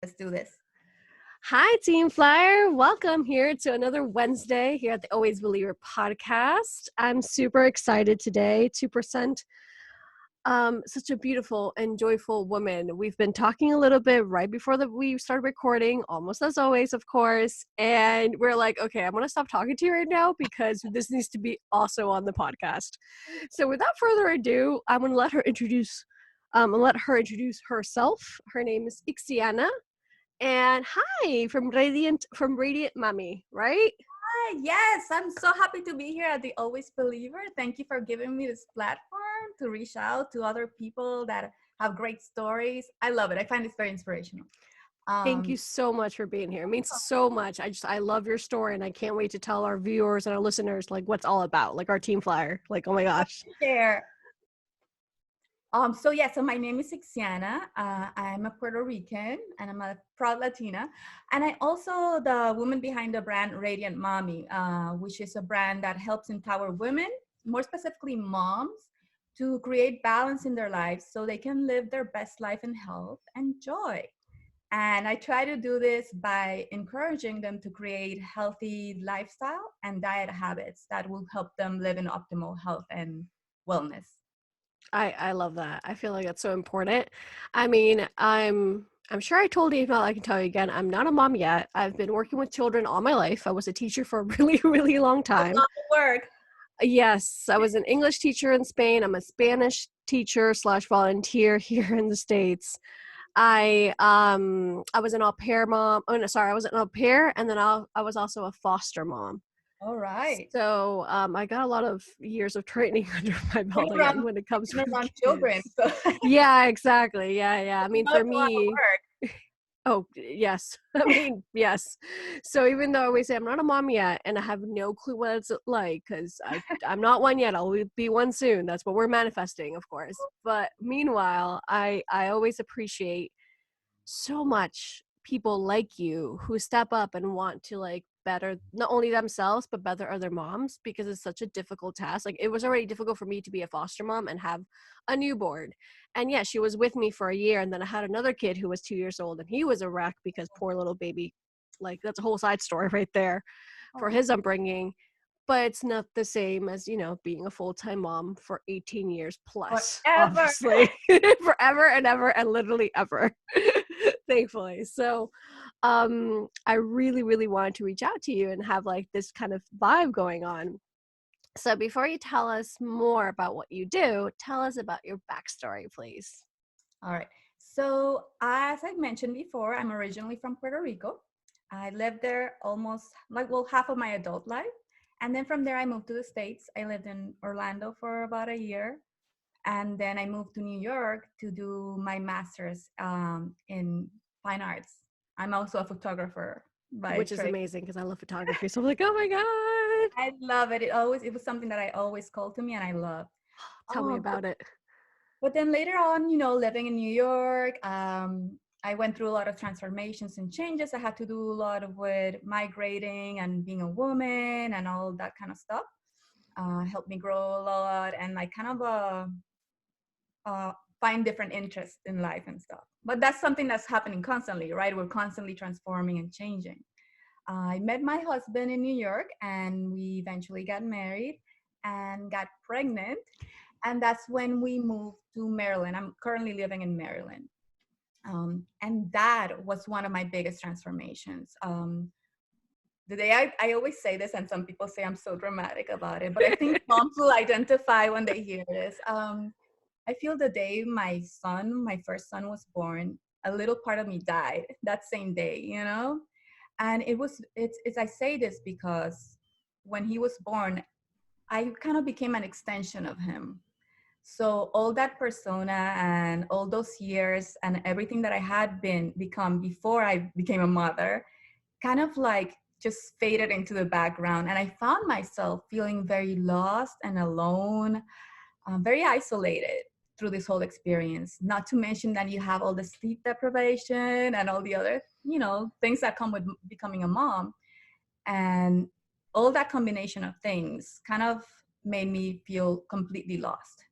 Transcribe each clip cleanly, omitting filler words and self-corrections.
Let's do this. Hi, Team Flyer. Welcome here to another Wednesday here at the Always Believer podcast. I'm super excited today to present such a beautiful and joyful woman. We've been talking a little bit right before we started recording, almost as always, of course. And we're like, okay, I'm going to stop talking to you right now because this needs to be also on the podcast. So without further ado, I'm going to let her introduce herself. Her name is Ixiana. And hi from Radiant Mami, right? Hi, yes, I'm so happy to be here at the Always Believer. Thank you for giving me this platform to reach out to other people that have great stories. I love it. I find this very inspirational. Thank you so much for being here. It means so much. I love your story, and I can't wait to tell our viewers and our listeners like what's all about, like our Team Flyer. Like, oh my gosh. Share. So my name is Ixiana. I'm a Puerto Rican and I'm a proud Latina. And I'm also the woman behind the brand Radiant Mami, which is a brand that helps empower women, more specifically moms, to create balance in their lives so they can live their best life in health and joy. And I try to do this by encouraging them to create healthy lifestyle and diet habits that will help them live in optimal health and wellness. I love that. I feel like that's so important. I mean, I'm sure I told you, if not, I can tell you again. I'm not a mom yet. I've been working with children all my life. I was a teacher for a really, really long time. A lot of work. Yes, I was an English teacher in Spain. I'm a Spanish teacher / volunteer here in the States. I was an au pair mom. Oh no, sorry, I was an au pair, and then I was also a foster mom. All right. So I got a lot of years of training under my belt again when it comes to children. So. Yeah, exactly. Yeah. I mean, for me, oh yes. I mean, yes. So even though I always say I'm not a mom yet, and I have no clue what it's like, because I'm not one yet. I'll be one soon. That's what we're manifesting, of course. But meanwhile, I always appreciate so much people like you who step up and want to like better not only themselves but better other moms, because it's such a difficult task. Like, it was already difficult for me to be a foster mom and have a newborn, and yeah, she was with me for a year, and then I had another kid who was 2 years old, and he was a wreck because poor little baby, like, that's a whole side story right there for his upbringing. But it's not the same as, being a full-time mom for 18 years plus, Forever. obviously. Forever and ever and literally ever. Thankfully. So I really, really wanted to reach out to you and have like this kind of vibe going on. So before you tell us more about what you do, tell us about your backstory, please. All right. So as I mentioned before, I'm originally from Puerto Rico. I lived there almost half of my adult life. And then from there, I moved to the States. I lived in Orlando for about a year. And then I moved to New York to do my master's in fine arts. I'm also a photographer by Which is trade. amazing because I love photography. So I'm like, oh my God. I love it. It was something that I always called to me and I loved. Tell me about it. But then later on, living in New York, I went through a lot of transformations and changes. I had to do a lot of with migrating and being a woman and all that kind of stuff. Helped me grow a lot and like kind of find different interests in life and stuff. But that's something that's happening constantly, right? We're constantly transforming and changing. I met my husband in New York and we eventually got married and got pregnant. And that's when we moved to Maryland. I'm currently living in Maryland. And that was one of my biggest transformations. The day I always say this, and some people say I'm so dramatic about it, but I think moms will identify when they hear this. I feel the day my first son was born, a little part of me died that same day, And I say this because when he was born, I kind of became an extension of him. So all that persona and all those years and everything that I had become before I became a mother kind of like just faded into the background. And I found myself feeling very lost and alone, very isolated through this whole experience. Not to mention that you have all the sleep deprivation and all the other, things that come with becoming a mom. And all that combination of things kind of made me feel completely lost.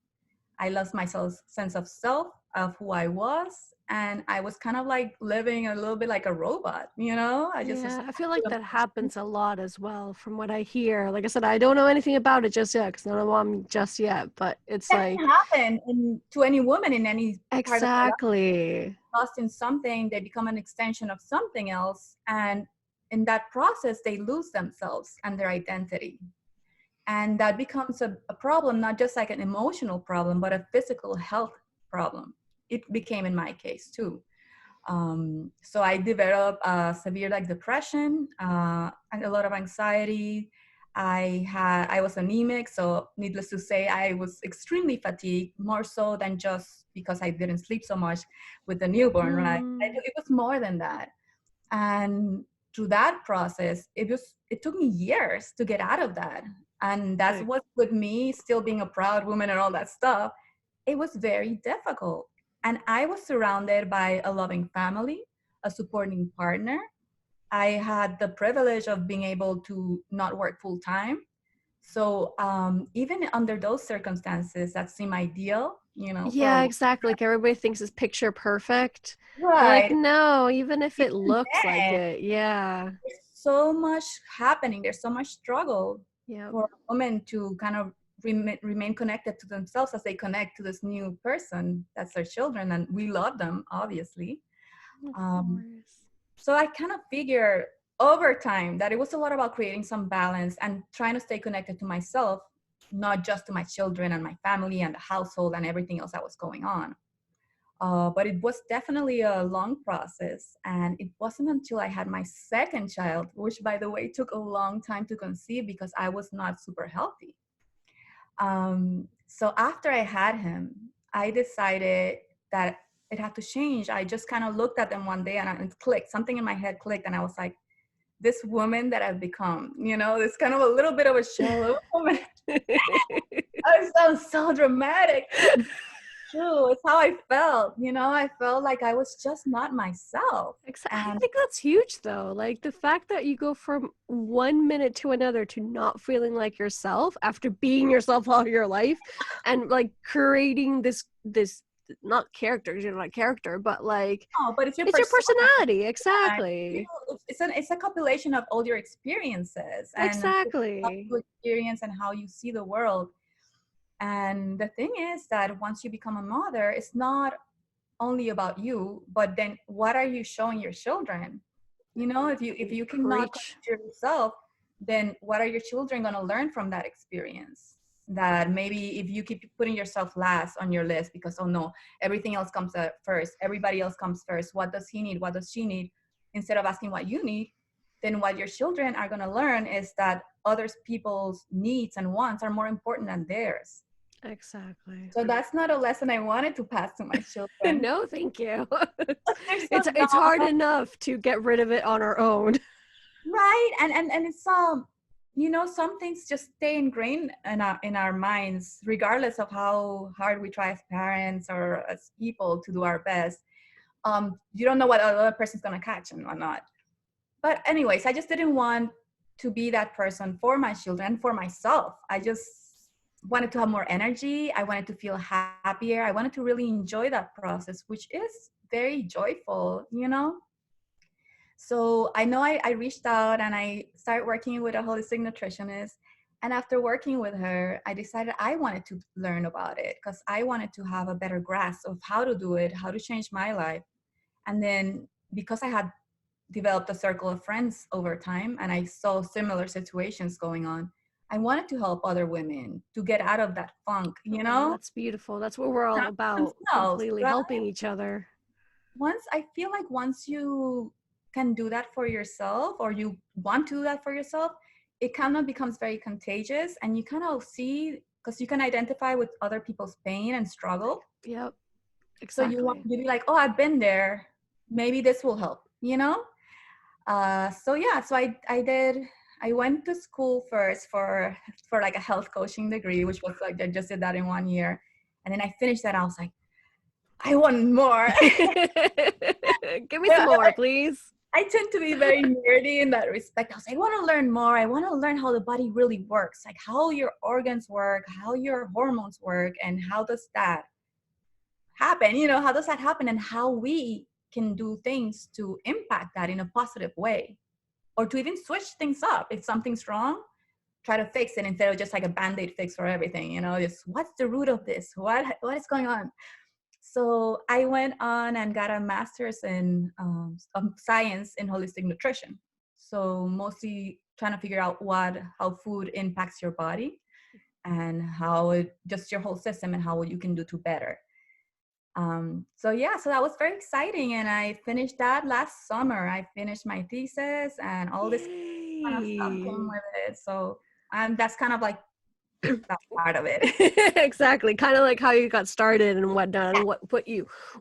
I lost my sense of self. of who I was. And I was kind of like living a little bit like a robot, you know? I just was Yeah, I feel like that happens a lot as well from what I hear. Like I said, I don't know anything about it just yet because I'm not a mom just yet, but it's that like can happen to any woman in any part of her life. exactly. Lost in something, they become an extension of something else. And in that process, they lose themselves and their identity. And that becomes a problem, not just like an emotional problem, but a physical health problem. It became in my case too. So I developed severe like depression and a lot of anxiety. I was anemic, so needless to say, I was extremely fatigued, more so than just because I didn't sleep so much with the newborn, right? Mm, It was more than that. And through that process, it took me years to get out of that. And that's like, what with me still being a proud woman and all that stuff, it was very difficult. And I was surrounded by a loving family, a supporting partner. I had the privilege of being able to not work full time. So even under those circumstances that seem ideal, you know, for a yeah, exactly. Like everybody thinks it's picture perfect. And like, right. no, even if it Even looks like then, it, yeah. there's so much happening. There's so much struggle Yep, for a woman to kind of remain connected to themselves as they connect to this new person that's their children, and we love them obviously. of um, course. so I kind of figured over time that it was a lot about creating some balance and trying to stay connected to myself, not just to my children and my family and the household and everything else that was going on. But it was definitely a long process. And it wasn't until I had my second child, which, by the way, took a long time to conceive because I was not super healthy. So after I had him, I decided that it had to change. I just kind of looked at them one day and it clicked. Something in my head clicked. And I was like, this woman that I've become, you know, this kind of a little bit of a shallow woman. I sound so dramatic. True, it's how I felt. You know, I felt like I was just not myself. I And think that's huge though. Like the fact that you go from 1 minute to another to not feeling like yourself after being yourself all your life and like creating this not character, you're not a character, but like oh, but it's your it's your persona. personality. Yeah, Exactly. it's a compilation of all your experiences and how Exactly. you experience and how you see the world. And the thing is that once you become a mother, it's not only about you, but then what are you showing your children? You know, if you cannot Preach. connect to yourself, then what are your children going to learn from that experience? That maybe if you keep putting yourself last on your list because, oh no, everything else comes first, everybody else comes first, what does he need, what does she need, instead of asking what you need, then what your children are going to learn is that other people's needs and wants are more important than theirs. Exactly. So that's not a lesson I wanted to pass to my children. No, thank you. They're so It's hard dumb. enough to get rid of it on our own. Right. And it's you know, some things just stay ingrained in our minds regardless of how hard we try as parents or as people to do our best. You don't know what other person's gonna catch and whatnot. But anyways, I just didn't want to be that person for my children, for myself. I just wanted to have more energy. I wanted to feel happier. I wanted to really enjoy that process, which is very joyful, you know? So I know I reached out and I started working with a holistic nutritionist. And after working with her, I decided I wanted to learn about it because I wanted to have a better grasp of how to do it, how to change my life. And then because I had developed a circle of friends over time and I saw similar situations going on, I wanted to help other women to get out of that funk, you Oh, know? that's beautiful. That's what we're all about, Themselves, completely right? helping each other. I feel like once you can do that for yourself or you want to do that for yourself, it kind of becomes very contagious and you kind of see because you can identify with other people's pain and struggle. Yep, So you want exactly. to be like, oh, I've been there. Maybe this will help, you know? So yeah, so I went to school first for like a health coaching degree, which was like I just did that in 1 year. And then I finished that. I was like, I want more. Give me some more, please. I tend to be very nerdy in that respect. I was like, I want to learn more. I want to learn how the body really works, like how your organs work, how your hormones work, and how does that. happen? You know, how does that happen, and how we can do things to impact that in a positive way, or to even switch things up. If something's wrong, try to fix it instead of just like a band-aid fix for everything, you know, just what's the root of this? What is going on? So I went on and got a master's in science in holistic nutrition. So mostly trying to figure out how food impacts your body, and how it just your whole system, and how you can do to better. So yeah, so that was very exciting, and I finished that last summer. I finished my thesis, and all this kind of stuff came Yay. with it. So that's kind of like that part of it. Exactly. Kind of like how you got started and whatnot, and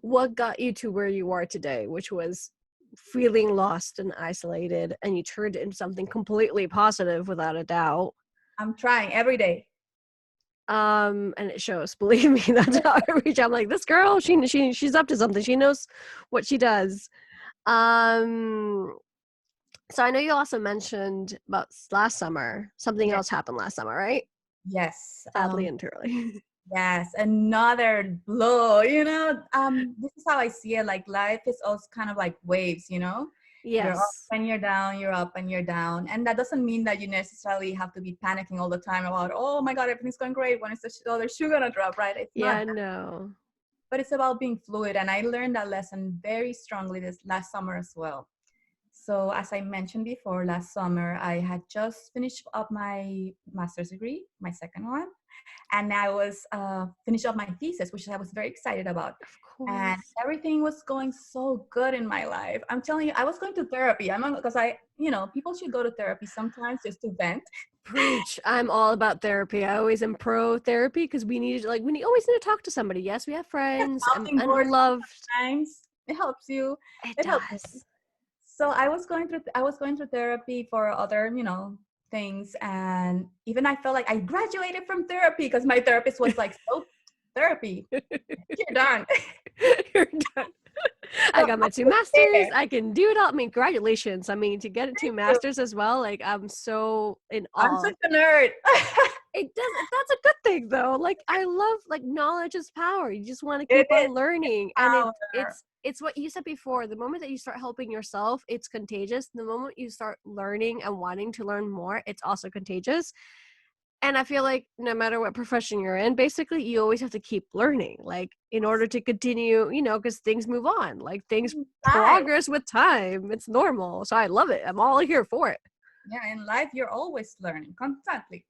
what got you to where you are today, which was feeling lost and isolated, and you turned it into something completely positive without a doubt. I'm trying every day. And it shows, believe me. That's how I reach. I'm like, this girl, she's up to something. She knows what she does. um so I know you also mentioned about last summer, something Yes, else happened last summer, right? yes. Sadly and truly. Yes, another blow, you know. This is how I see it. Like life is also kind of like waves, you know. You're up Yes. and you're down, you're up and you're down. And that doesn't mean that you necessarily have to be panicking all the time about, oh my God, everything's going great. When is the other shoe gonna drop, right? It's not Yeah, that, no. but it's about being fluid. And I learned that lesson very strongly this last summer as well. So as I mentioned before, last summer, I had just finished up my master's degree, my second one, and I was finished up my thesis, which I was very excited about. Of And course. everything was going so good in my life. I'm telling you, I was going to therapy. Because people should go to therapy sometimes just to vent. Preach. I'm all about therapy. I always am pro therapy because always need to talk to somebody. Yes, we have friends Sounding and board loved. sometimes. It helps you. It It helps. does. So I was going through therapy for other, things, and even I felt like I graduated from therapy because my therapist was like, "So, therapy, you're done." You're done. So I got I my two was masters. there. I can do it all. I mean, congratulations. I mean, to get two Thank you. masters as well, like I'm so in I'm awe. such a nerd. It does. That's a good thing though. Like I love, like, knowledge is power. You just want to It keep is on learning, and power. it's what you said before. The moment that you start helping yourself, it's contagious. The moment you start learning and wanting to learn more, it's also contagious. And I feel like no matter what profession you're in, basically you always have to keep learning, like in order to continue, because things move on, like things Life. progress with time. It's normal. So I love it. I'm all here for it. Yeah, in life you're always learning constantly.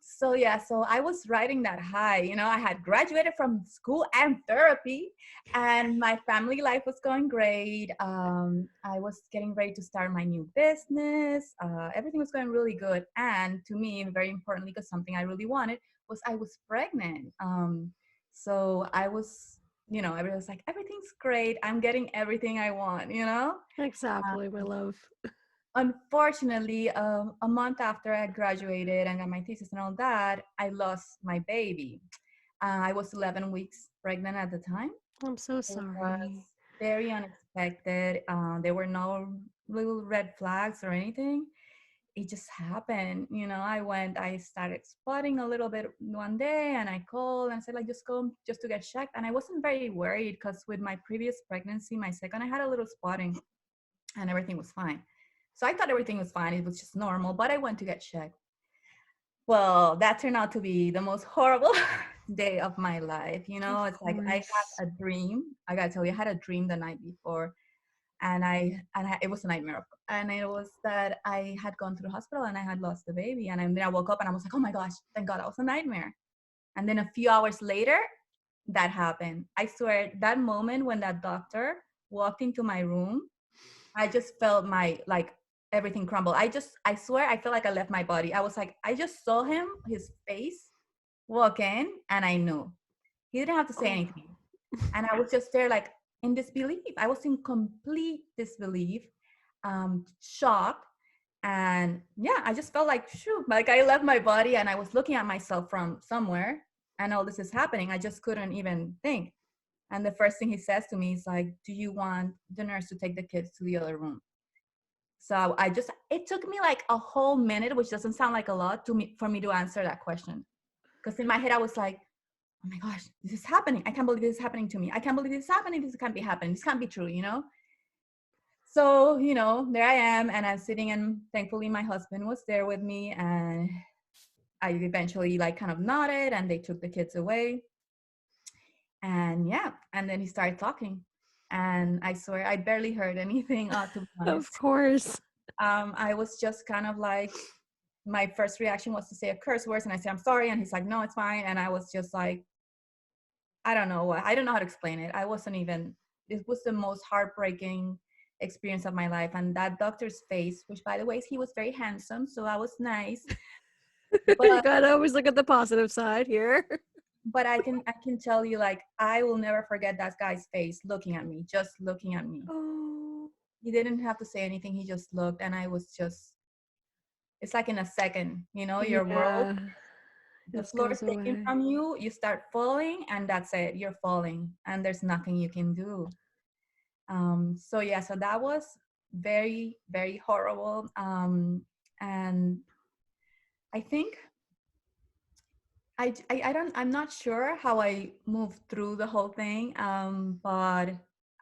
So yeah, so I was riding that high. I had graduated from school and therapy, and my family life was going great. I was getting ready to start my new business. Everything was going really good. And to me, very importantly, because something I really wanted was I was pregnant. So I was, everybody was like, everything's great. I'm getting everything I want. Exactly, my love. Unfortunately, a month after I graduated and got my thesis and all that, I lost my baby. I was 11 weeks pregnant at the time. I'm so It was sorry. very unexpected. There were no little red flags or anything. It just happened. I started spotting a little bit one day, and I called and said, like, just go just to get checked. And I wasn't very worried because with my previous pregnancy, my second, I had a little spotting and everything was fine. So I thought everything was fine. It was just normal, but I went to get checked. Well, that turned out to be the most horrible day of my life. Of It's like I course. had a dream. I gotta tell you, I had a dream the night before, and it was a nightmare. And it was that I had gone to the hospital and I had lost the baby. And then I woke up and I was like, oh my gosh, thank God, that was a nightmare. And then a few hours later, that happened. I swear, that moment when that doctor walked into my room, I just felt everything crumble. I swear, I felt like I left my body. I was like, I just saw his face walk in, and I knew. He didn't have to say Oh. anything. And I was just there, like, in disbelief. I was in complete disbelief, shocked. And yeah, I just felt like, shoot, like I left my body and I was looking at myself from somewhere, and all this is happening. I just couldn't even think. And the first thing he says to me is like, do you want the nurse to take the kids to the other room? So it took me like a whole minute, which doesn't sound like a lot for me to answer that question. Because in my head, I was like, oh my gosh, this is happening. I can't believe this is happening to me. I can't believe this is happening. This can't be happening. This can't be true, you know? So, you know, there I am, and I'm sitting, and thankfully my husband was there with me, and I eventually like kind of nodded, and they took the kids away. And yeah, and then he started talking. And I swear I barely heard anything, to be Of honest. course. I was just kind of like, my first reaction was to say a curse word, and I said, I'm sorry. And he's like, no, it's fine. And I was just like, I don't know what, I don't know how to explain it. I wasn't even, it was the most heartbreaking experience of my life. And that doctor's face, which by the way, he was very handsome, so that was nice. You But gotta always look at the positive side here. but I can tell you, like, I will never forget that guy's face looking at me, just looking at me. Oh, He didn't have to say anything. He just looked, and I was just, it's like in a second, you know, your world, yeah. the Just floor is goes taken away. from you, you start falling, and that's it. You're falling, and there's nothing you can do. So yeah, so that was very, very horrible. And I think I'm not sure how I moved through the whole thing, but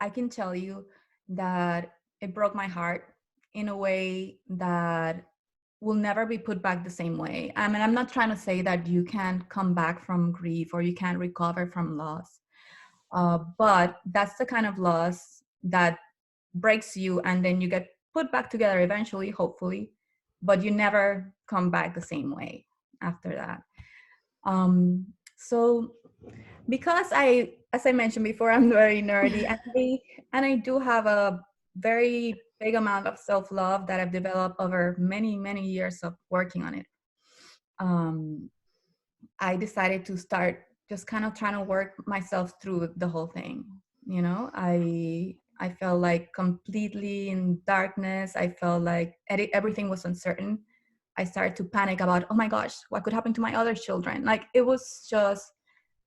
I can tell you that it broke my heart in a way that will never be put back the same way. I mean, I'm not trying to say that you can't come back from grief or you can't recover from loss, but that's the kind of loss that breaks you, and then you get put back together eventually, hopefully, but you never come back the same way after that. So because as I mentioned before, I'm very nerdy, and I do have a very big amount of self-love that I've developed over many, many years of working on it. Um, I decided to start just kind of trying to work myself through the whole thing. You know, I felt like completely in darkness. I felt like everything was uncertain. I started to panic about, oh my gosh, what could happen to my other children? Like, it was just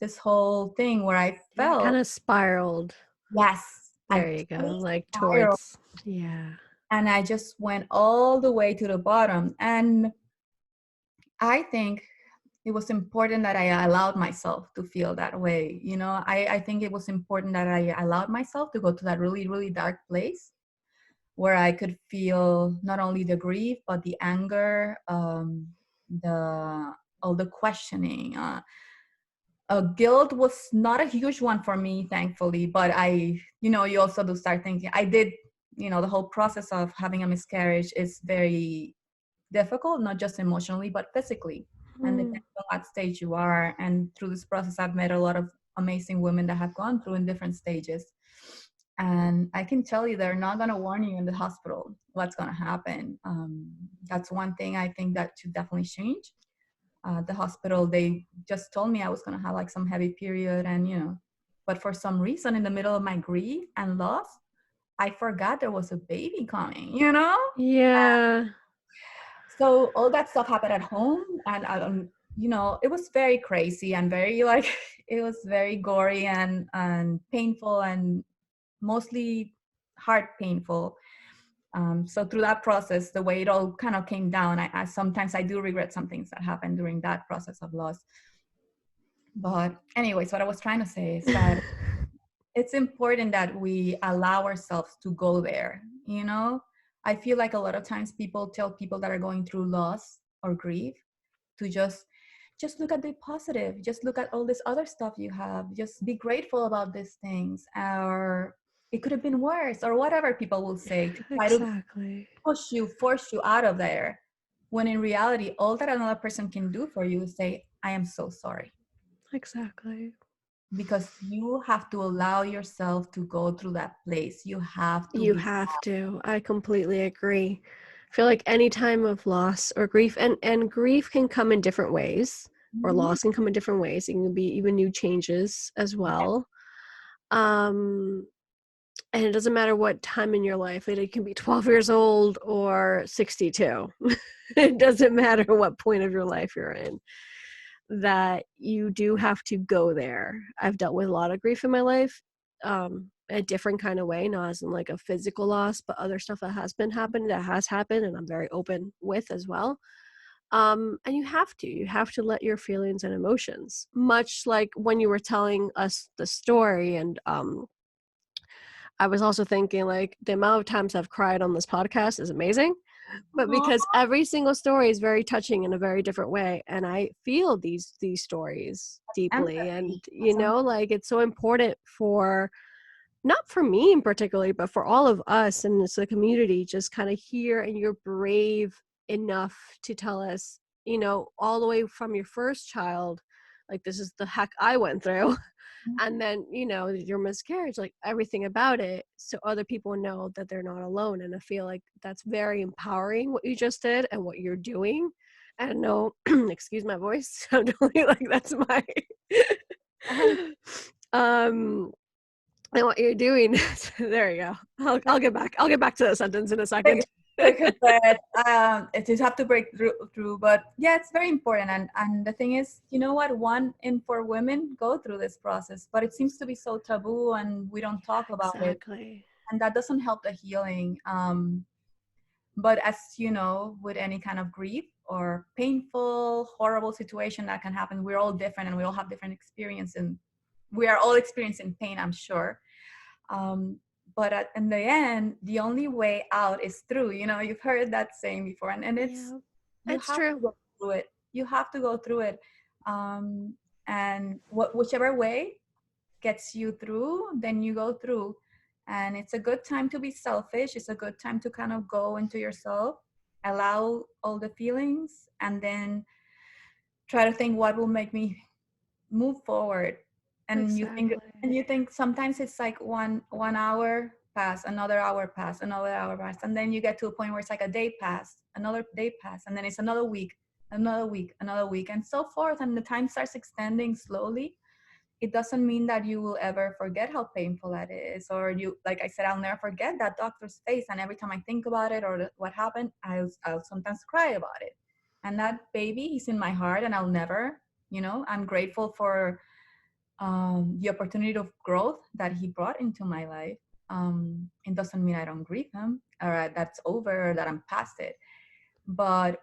this whole thing where I Yeah, felt, kind of spiraled. yes, I There you go. totally Like spiraled, towards, yeah. and I just went all the way to the bottom. And I think it was important that I allowed myself to feel that way. You know, I think it was important that I allowed myself to go to that really, really dark place where I could feel not only the grief, but the anger, the all the questioning. Guilt was not a huge one for me, thankfully, but you also do start thinking. I did, the whole process of having a miscarriage is very difficult, not just emotionally, but physically. And Mm. depending on what stage you are. And through this process, I've met a lot of amazing women that have gone through in different stages. And I can tell you, they're not going to warn you in the hospital what's going to happen. That's one thing I think that should definitely change. The hospital, they just told me I was going to have like some heavy period, and but for some reason, in the middle of my grief and loss, I forgot there was a baby coming. Yeah. So all that stuff happened at home, and I don't, it was very crazy and very like, it was very gory and painful, and mostly heart painful. So through that process, the way it all kind of came down, I sometimes I do regret some things that happened during that process of loss. But anyways, what I was trying to say is that it's important that we allow ourselves to go there. I feel like a lot of times people tell people that are going through loss or grief to just look at the positive, just look at all this other stuff you have, just be grateful about these things, or it could have been worse, or whatever people will say to try to Exactly. force you out of there, when in reality all that another person can do for you is say, I am so sorry. Exactly. Because you have to allow yourself to go through that place. You have to You be. have to. I completely agree. I feel like any time of loss or grief, and grief can come in different ways, or Mhm. loss can come in different ways. It can be even new changes as well. Um, and it doesn't matter what time in your life. It can be 12 years old or 62. It doesn't matter what point of your life you're in. That you do have to go there. I've dealt with a lot of grief in my life, a different kind of way, not as in like a physical loss, but other stuff that has happened, and I'm very open with as well. And you have to let your feelings and emotions, much like when you were telling us the story. And I was also thinking, like, the amount of times I've cried on this podcast is amazing, but Aw, because every single story is very touching in a very different way, and I feel these stories deeply. And empathy. That's like, it's so important for, not for me in particularly, but for all of us and it's the community, just kind of hear, and you're brave enough to tell us, all the way from your first child, like, this is the heck I went through. And then, your miscarriage, like, everything about it, so other people know that they're not alone. And I feel like that's very empowering, what you just did and what you're doing. And no, excuse my voice, I'm totally like, that's my um and what you're doing. There you go. I'll get back to that sentence in a second. like I said, it just have to break through. But yeah, it's very important. And the thing is, you know what? 1 in 4 women go through this process, but it seems to be so taboo, and we don't talk about it, Exactly. and that doesn't help the healing. But as you know, with any kind of grief or painful, horrible situation that can happen, we're all different, and we all have different experience, and we are all experiencing pain, I'm sure. um, but in the end, the only way out is through. You've heard that saying before, and it's, Yeah, you it's have to true. go through it. You have to go through it. And whichever way gets you through, then you go through. And it's a good time to be selfish. It's a good time to kind of go into yourself, allow all the feelings, and then try to think what will make me move forward. And you think sometimes it's like one hour pass, another hour pass, another hour pass, and then you get to a point where it's like a day pass, another day pass, and then it's another week, another week, another week, and so forth, and the time starts extending slowly. It doesn't mean that you will ever forget how painful that is, or you, like I said, I'll never forget that doctor's face, and every time I think about it or what happened, I'll sometimes cry about it. And that baby, he's in my heart, and I'll never, I'm grateful for the opportunity of growth that he brought into my life. It doesn't mean I don't grieve him, or that's over, or that I'm past it. But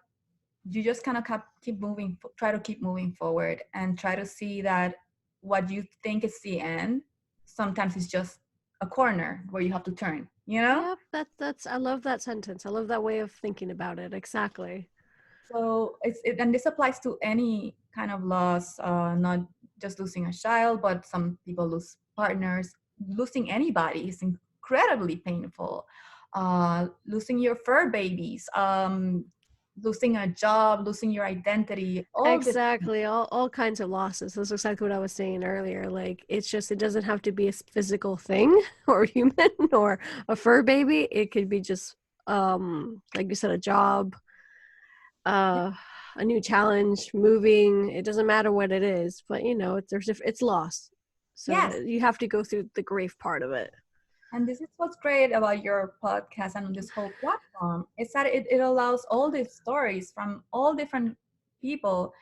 you just kind of keep moving, try to keep moving forward, and try to see that what you think is the end, sometimes it's just a corner where you have to turn. Yep, that's I love that sentence. I love that way of thinking about it. Exactly. So and this applies to any kind of loss, not just losing a child, but some people lose partners. Losing anybody is incredibly painful. Losing your fur babies, losing a job, losing your identity, all this. Exactly. All kinds of losses. That's exactly what I was saying earlier. Like, it's just, it doesn't have to be a physical thing or human or a fur baby. It could be just like you said, a job, uh a new challenge, moving. It doesn't matter what it is, but it's loss. So Yes. you have to go through the grief part of it. And this is what's great about your podcast and this whole platform, is that it allows all these stories from all different people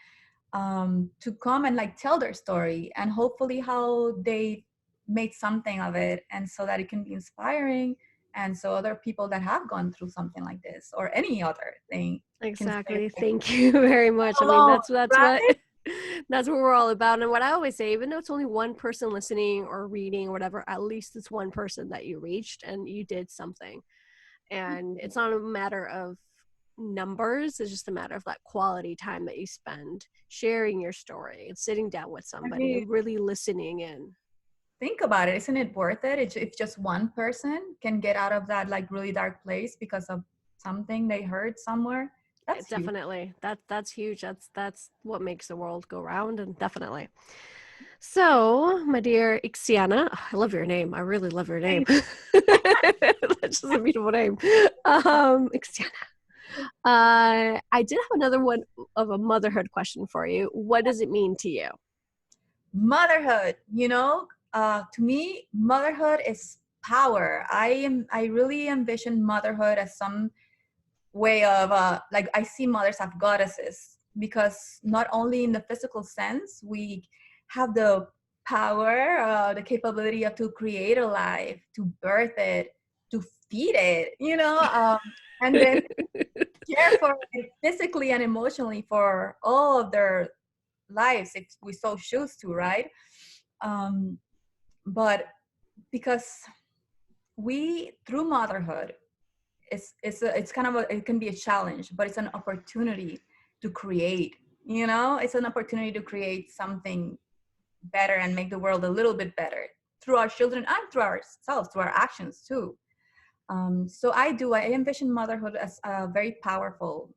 to come and like tell their story, and hopefully how they made something of it, and so that it can be inspiring, and so other people that have gone through something like this or any other thing can say, Exactly. Thank you very much. I mean, alone, that's what right? that's what we're all about. And what I always say, even though it's only one person listening or reading or whatever, at least it's one person that you reached and you did something. And it's not a matter of numbers, it's just a matter of that quality time that you spend sharing your story and sitting down with I somebody mean, and really listening in. think about it. Isn't it worth it if just one person can get out of that like really dark place because of something they heard somewhere? That's huge. Definitely. That's huge. That's what makes the world go round, and definitely. So, my dear Ixiana, I love your name. I really love your name. That's just a beautiful name. Ixiana. I did have another one of a motherhood question for you. What does it mean to you? Motherhood, to me, motherhood is power. I really envision motherhood as some way of like, I see mothers as goddesses, because not only in the physical sense we have the power, the capability of to create a life, to birth it, to feed it, and then care for it physically and emotionally for all of their lives if we so choose to, right? Um, but because we, through motherhood, it's kind of it can be a challenge, but it's an opportunity to create. It's an opportunity to create something better and make the world a little bit better through our children and through ourselves, through our actions too. So I envision motherhood as a very powerful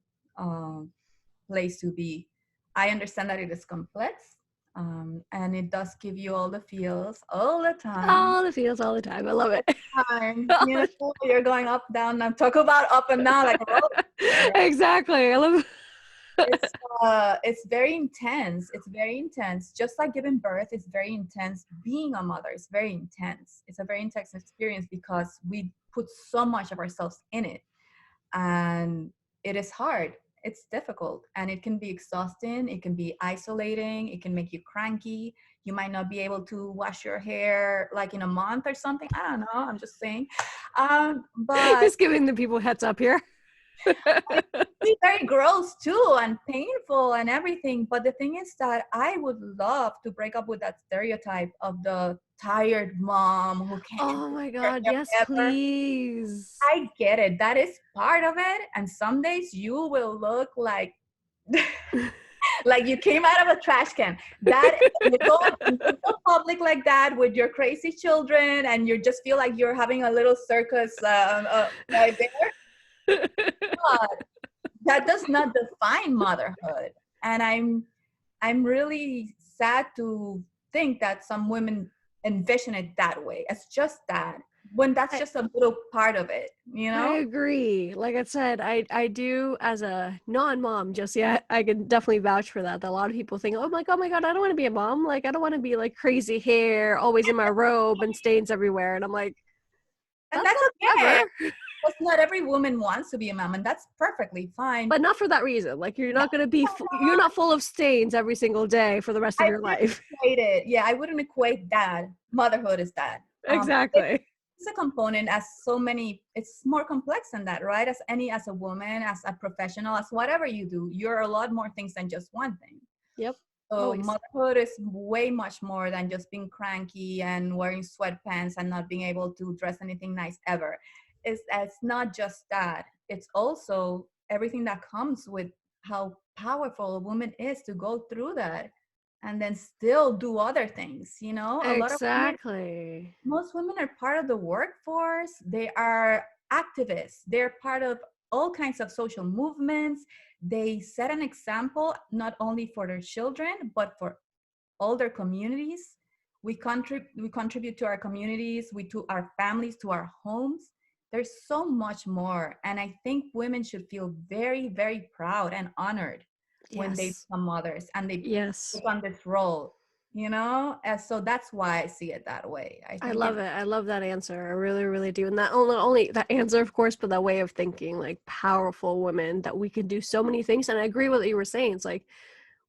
place to be. I understand that it is complex, and it does give you all the feels all the time. All the feels all the time. I love it. Time, you're going up, down, and talk about up and down like a roller coaster, right? Exactly. I love It's very intense. It's very intense. Just like giving birth is very intense. Being a mother is very intense. It's a very intense experience because we put so much of ourselves in it, and it is hard. It's difficult, and it can be exhausting. It can be isolating. It can make you cranky. You might not be able to wash your hair like in a month or something. I don't know. I'm just saying. But just giving the people heads up here. it can be very gross too and painful and everything. But the thing is that I would love to break up with that stereotype of the tired mom who can't Oh do my her God. hair Yes, ever. please. I get it. That is part of it. And some days you will look like like you came out of a trash can. That you go public like that with your crazy children, and you just feel like you're having a little circus right there. But that does not define motherhood. And I'm really sad to think that some women envision it that way. It's just that, when that's I, just a little part of it, I agree. Like I said, I do, as a non-mom just yet, I can definitely vouch for that. That a lot of people think, oh my God, I don't want to be a mom. Like, I don't want to be like crazy hair, always in my robe and stains everywhere. And I'm like, And that's that's not okay. ever. Because not every woman wants to be a mom, and that's perfectly fine. But not for that reason. Like, you're not going to be, That's you're not full of stains every single day for the rest of I your wouldn't life. equate it. Yeah, I wouldn't equate that. Motherhood is that. Exactly. It's a component as so many. It's more complex than that, right? As a woman, as a professional, as whatever you do, you're a lot more things than just one thing. Yep. So Always. motherhood is way much more than just being cranky and wearing sweatpants and not being able to dress anything nice ever. It's not just that. It's also everything that comes with how powerful a woman is to go through that and then still do other things. A lot of women, Exactly. most women are part of the workforce. They are activists. They're part of all kinds of social movements. They set an example not only for their children but for all their communities. We contribute to our communities, we to our families, to our homes. There's so much more, and I think women should feel very, very proud and honored when they Yes. become mothers and they Yes. take on this role. And so that's why I see it that way. I I think love it. I love that answer. I really, really do. And that only that answer, of course, but that way of thinking, like powerful women, that we can do so many things. And I agree with what you were saying. It's like,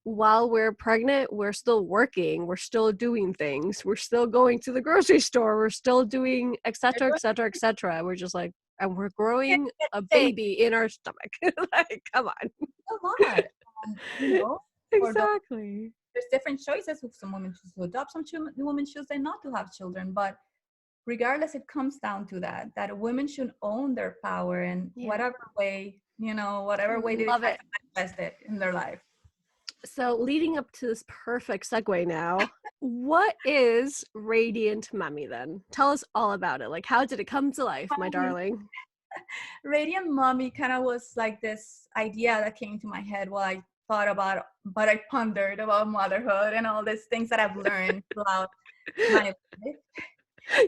while we're pregnant, we're still working, we're still doing things, we're still going to the grocery store, we're still doing et cetera, et cetera, et cetera. We're just like, and we're growing a baby in our stomach. Like, come on. a lot. For those, Exactly. there's different choices. Some women choose to adopt, women choose not to have children, but regardless, it comes down to that women should own their power in Yeah. whatever way they Love decide it. to manifest it in their life. So leading up to this perfect segue now, what is Radiant Mami then? Tell us all about it. Like, how did it come to life, my darling? Radiant Mommy kind of was like this idea that came to my head while I thought about, but I pondered about motherhood and all these things that I've learned throughout my life.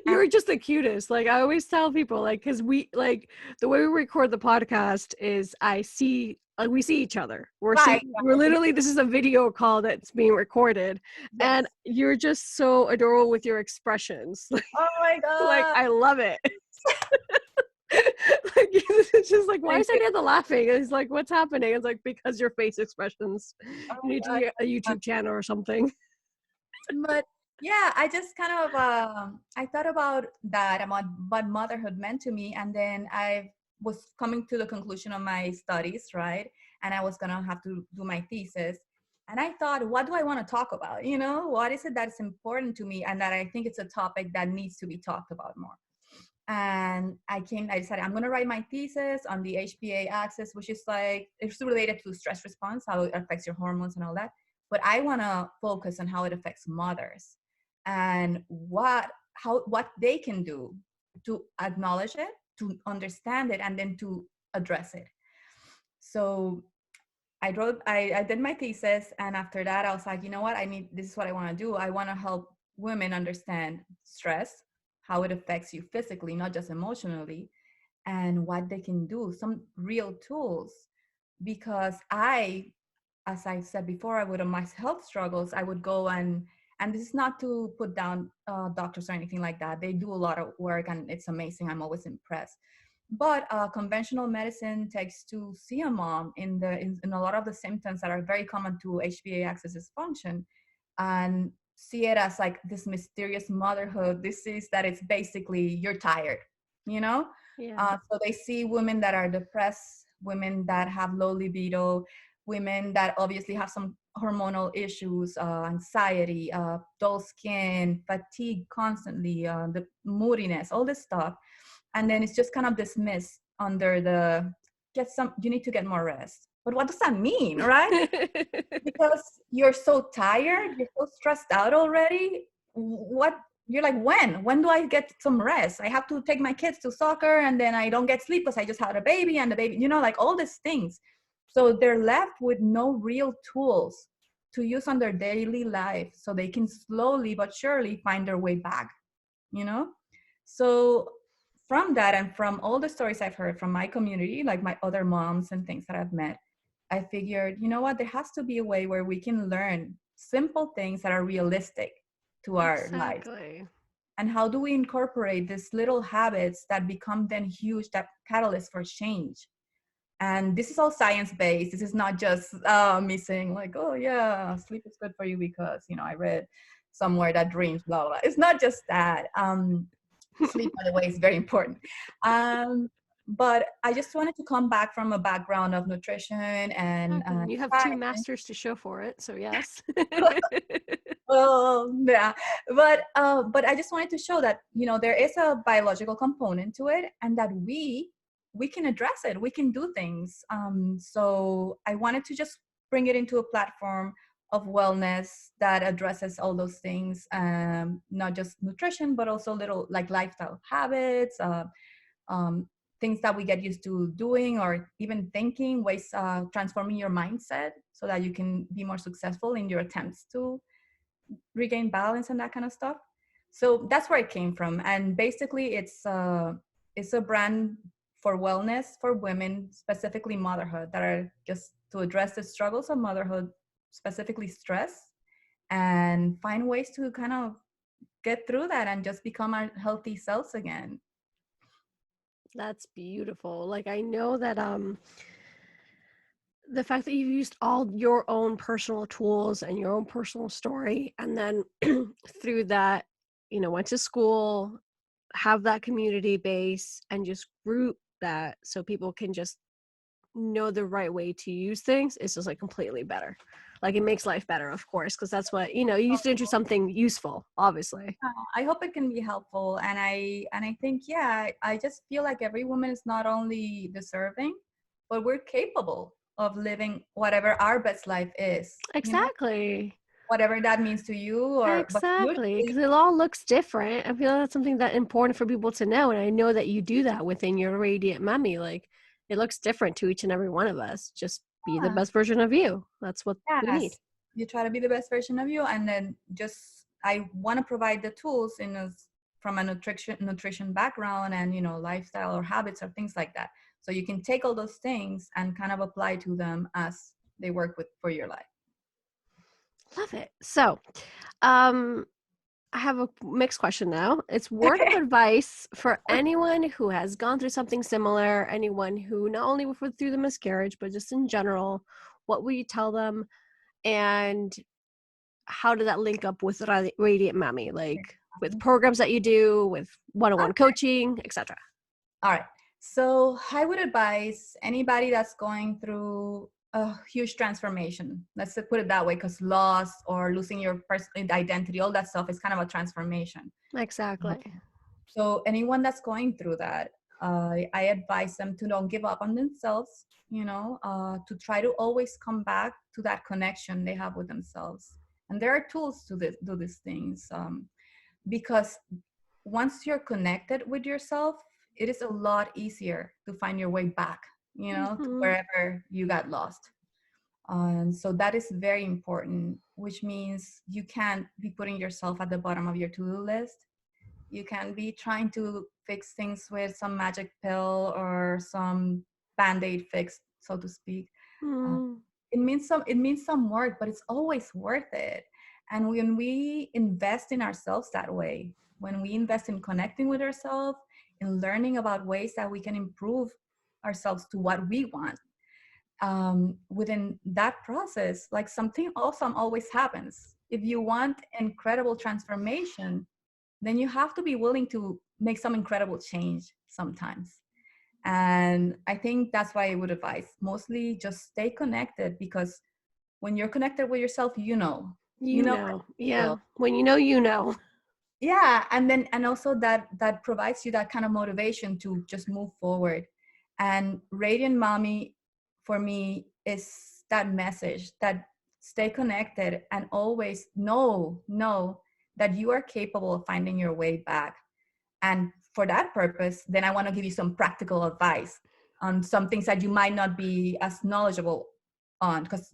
You were just the cutest. Like, I always tell people, like, because we, like, the way we record the podcast is we see each other. Right. We're literally, this is a video call that's being recorded. Yes. And you're just so adorable with your expressions. Oh my Like, God. I love it. Like, it's just like, why Thank is you. Ananda laughing? And it's like, what's happening? It's like, because your face expressions. Oh You need to my get a God. YouTube channel or something. But yeah, I just kind of I thought about that, about what motherhood meant to me, and then was coming to the conclusion of my studies, right? And I was gonna have to do my thesis. And I thought, what do I want to talk about? You know, what is it that's important to me and that I think it's a topic that needs to be talked about more? And I decided I'm going to write my thesis on the HPA axis, which is like, it's related to stress response, how it affects your hormones and all that. But I want to focus on how it affects mothers and what they can do to acknowledge it, to understand it, and then to address it. So I did my thesis, and after that I was like, you know what, this is what I want to do. I want to help women understand stress, how it affects you physically, not just emotionally, and what they can do, some real tools. Because as I said before, I would, on my health struggles, I would go and this is not to put down doctors or anything like that. They do a lot of work and it's amazing. I'm always impressed. But conventional medicine takes to see a mom in a lot of the symptoms that are very common to HPA axis dysfunction, and see it as like this mysterious motherhood disease that it's basically you're tired, you know? Yeah. So they see women that are depressed, women that have low libido, women that obviously have some hormonal issues, anxiety, dull skin, fatigue constantly, the moodiness, all this stuff. And then it's just kind of dismissed under the you need to get more rest. But what does that mean, right? Because you're so tired, you're so stressed out already. What you're like, when do I get some rest? I have to take my kids to soccer and then I don't get sleep because I just had a baby, and the baby, you know, like all these things. So they're left with no real tools to use on their daily life so they can slowly but surely find their way back, you know? So from that, and from all the stories I've heard from my community, like my other moms and things that I've met, I figured, you know what, there has to be a way where we can learn simple things that are realistic to our lives. Exactly. And how do we incorporate these little habits that become then huge, that catalyst for change? And this is all science-based. This is not just me saying like, oh yeah, sleep is good for you because, you know, I read somewhere that dreams, blah, blah. It's not just that. Sleep, by the way, is very important. But I just wanted to come back from a background of nutrition and You have two masters to show for it, so yes. well, yeah, but I just wanted to show that, you know, there is a biological component to it, and that we can address it. We can do things. So I wanted to just bring it into a platform of wellness that addresses all those things, not just nutrition, but also little like lifestyle habits, um, things that we get used to doing or even thinking, ways transforming your mindset so that you can be more successful in your attempts to regain balance and that kind of stuff. So that's where it came from. And basically it's a brand for wellness for women, specifically motherhood, that are just to address the struggles of motherhood, specifically stress, and find ways to kind of get through that and just become our healthy selves again. That's beautiful. Like, I know that the fact that you've used all your own personal tools and your own personal story, and then through that, you know, went to school, have that community base, and just group that so people can just know the right way to use things, is just like completely better. Like, it makes life better, of course, because that's what, you know, you used to do something useful, obviously. I hope it can be helpful. And I think, yeah, I just feel like every woman is not only deserving, but we're capable of living whatever our best life is. You know, Exactly. whatever that means to you, or but Exactly, usually, because it all looks different. I feel that's something that important for people to know, and I know that you do that within your Radiant Mami. Like, it looks different to each and every one of us. Just be the yeah, best version of you. That's what we need. yes, you try to be the best version of you, and then just I want to provide the tools from a nutrition background, and, you know, lifestyle or habits or things like that, so you can take all those things and kind of apply to them as they work with for your life. Love it. So, um, I have a mixed question now. It's word of Okay. advice for anyone who has gone through something similar, anyone who not only went through the miscarriage, but just in general. What will you tell them? And how did that link up with Radiant Mami? Like, with programs that you do, with one-on-one coaching, etc.? All right. So I would advise anybody that's going through a huge transformation. Let's put it that way, because loss or losing your personal identity, all that stuff is kind of a transformation. Exactly. So anyone that's going through that, I advise them to don't give up on themselves, to try to always come back to that connection they have with themselves. And there are tools to do these things, because once you're connected with yourself, it is a lot easier to find your way back, to Mm-hmm. wherever you got lost. And so that is very important, which means you can't be putting yourself at the bottom of your to-do list. You can be trying to fix things with some magic pill or some band-aid fix, so to speak. Uh, Mm. it means some work, but it's always worth it. And when we invest in ourselves that way, when we invest in connecting with ourselves, in learning about ways that we can improve ourselves to what we want, within that process, like something awesome always happens. If you want incredible transformation, then you have to be willing to make some incredible change sometimes. And I think that's why I would advise mostly just stay connected, because when you're connected with yourself, You how know. you feel. Yeah. When you know, you know. Yeah, and also that provides you that kind of motivation to just move forward. And Radiant Mommy for me is that message that stay connected and always know that you are capable of finding your way back. And for that purpose, then I want to give you some practical advice on some things that you might not be as knowledgeable on, because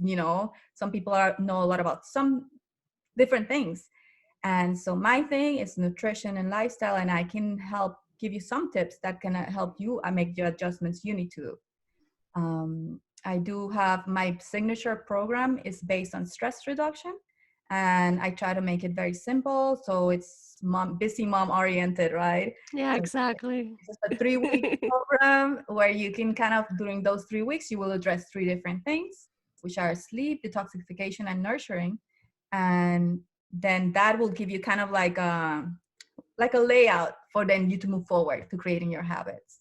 some people know a lot about some different things. And so my thing is nutrition and lifestyle, and I can help give you some tips that can help you make the adjustments you need to do. I do have my signature program is based on stress reduction, and I try to make it very simple. So it's busy mom oriented, right? Yeah, So exactly. it's just a 3 week program where you can kind of, during those 3 weeks, you will address three different things, which are sleep, detoxification, and nurturing. And then that will give you kind of like a layout for then you to move forward to creating your habits.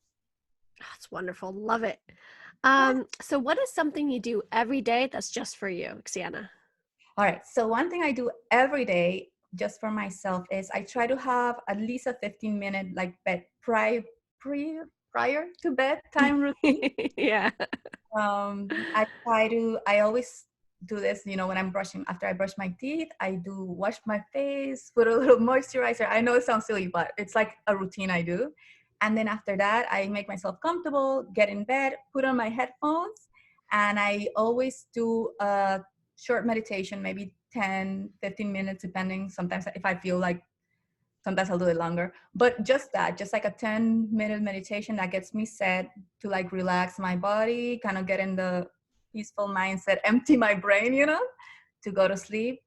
That's wonderful. Love it. Yeah. So what is something you do every day that's just for you, Ixiana? All right. So one thing I do every day just for myself is I try to have at least a 15-minute like bed prior to bedtime routine. Yeah. I always do this, when I'm brushing, after I brush my teeth, I do wash my face, put a little moisturizer. I know it sounds silly, but it's like a routine I do. And then after that, I make myself comfortable, get in bed, put on my headphones, and I always do a short meditation, maybe 10, 15 minutes, depending. Sometimes if I feel like, sometimes I'll do it longer, but just like a 10-minute meditation that gets me set to like relax my body, kind of get in the peaceful mindset, empty my brain, to go to sleep.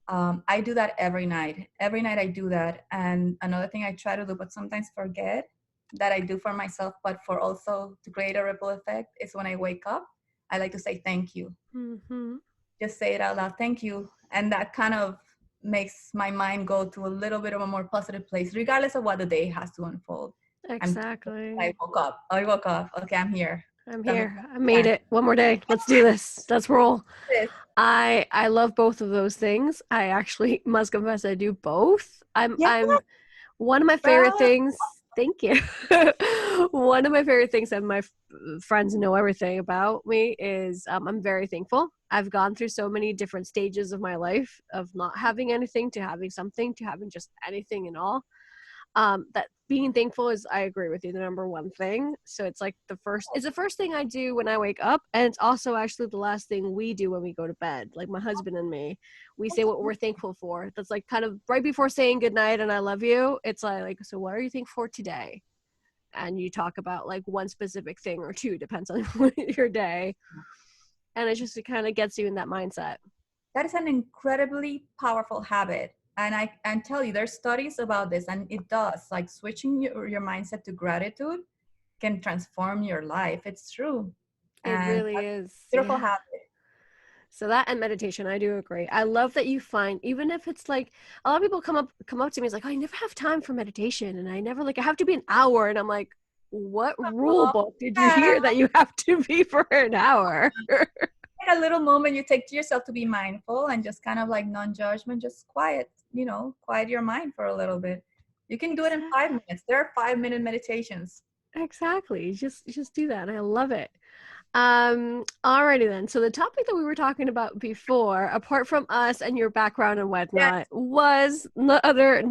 I do that every night. Every night I do that. And another thing I try to do, but sometimes forget that I do for myself, but for also to create a ripple effect, is when I wake up, I like to say thank you. Mm-hmm. Just say it out loud, thank you. And that kind of makes my mind go to a little bit of a more positive place, regardless of what the day has to unfold. I'm I Exactly. woke up. I woke up. Okay, I'm here. I'm That means here. I made it. One more day. Let's do this. Let's roll. yes. I love both of those things. I actually must confess I do both. Yeah, I'm one of my favorite girl. things. Thank you. One of my favorite things that my friends know everything about me is I'm very thankful. I've gone through so many different stages of my life of not having anything to having something to having just anything and all. That being thankful is, I agree with you, the number one thing. So it's the first thing I do when I wake up, and it's also actually the last thing we do when we go to bed. Like my husband and me, we say what we're thankful for. That's like kind of right before saying goodnight and I love you. It's like, so what are you thankful for today? And you talk about like one specific thing or two, depends on your day. And it kind of gets you in that mindset. That is an incredibly powerful habit. And I can tell you, there's studies about this, and it does. Like switching your mindset to gratitude can transform your life. It's true. It And really that's is. a beautiful Yeah. habit. So that and meditation, I do agree. I love that you find, even if it's like a lot of people come up to me, it's like, oh, I never have time for meditation, and I never like I have to be an hour, and I'm like, what rule book did you hear that you have to be for an hour? A little moment you take to yourself to be mindful and just kind of like non-judgment, just quiet, quiet your mind for a little bit. You can do it in 5 minutes. There are 5-minute meditations. Exactly. Just do that. I love it. Alrighty then. So the topic that we were talking about before, apart from us and your background and whatnot, was not other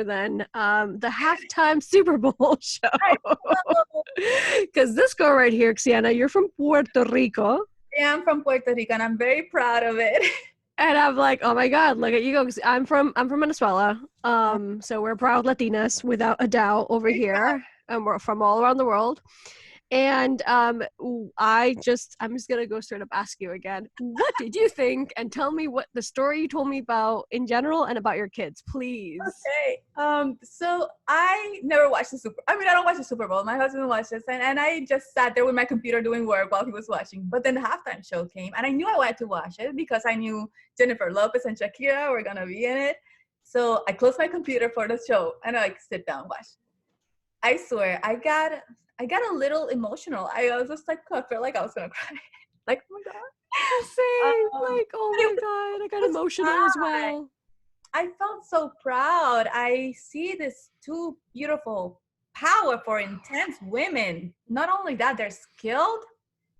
than the halftime Super Bowl show. Because this girl right here, Ixiana, you're from Puerto Rico. Yeah, I'm from Puerto Rico and I'm very proud of it. And I'm like, oh my God, look at you go. I'm from Venezuela. So we're proud Latinas without a doubt over here. And we're from all around the world. And I'm just gonna go straight up ask you again, what did you think? And tell me what the story you told me about in general and about your kids, please. Okay. So I never watched I don't watch the Super Bowl. My husband watches, and I just sat there with my computer doing work while he was watching. But then the halftime show came, and I knew I wanted to watch it because I knew Jennifer Lopez and Shakira were gonna be in it. So I closed my computer for the show and I sit down, watch. I swear, I got a little emotional. I was just like, I felt like I was gonna cry. Like, oh my God. Same. Like, oh my God, I got emotional as well. I felt so proud. I see these two beautiful, powerful, intense women. Not only that, they're skilled.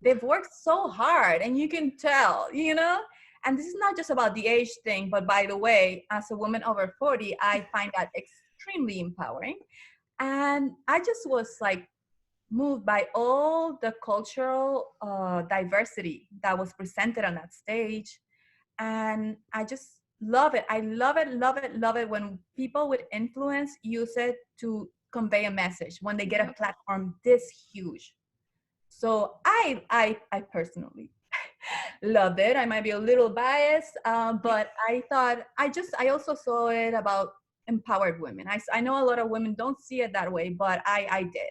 They've worked so hard, and you can tell, And this is not just about the age thing, but by the way, as a woman over 40, I find that extremely empowering. And I just was like moved by all the cultural diversity that was presented on that stage. And I just love it. I love it, love it, love it when people with influence use it to convey a message when they get a platform this huge. So I personally loved it. I might be a little biased, but I thought I also saw it about empowered women. I know a lot of women don't see it that way, but I did.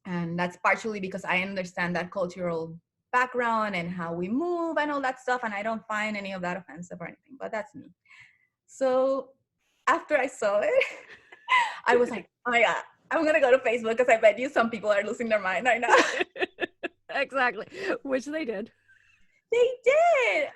And that's partially because I understand that cultural background and how we move and all that stuff. And I don't find any of that offensive or anything, but that's me. So after I saw it, I was like, oh my God, I'm going to go to Facebook because I bet you some people are losing their mind right now. Exactly. Which they did. They did.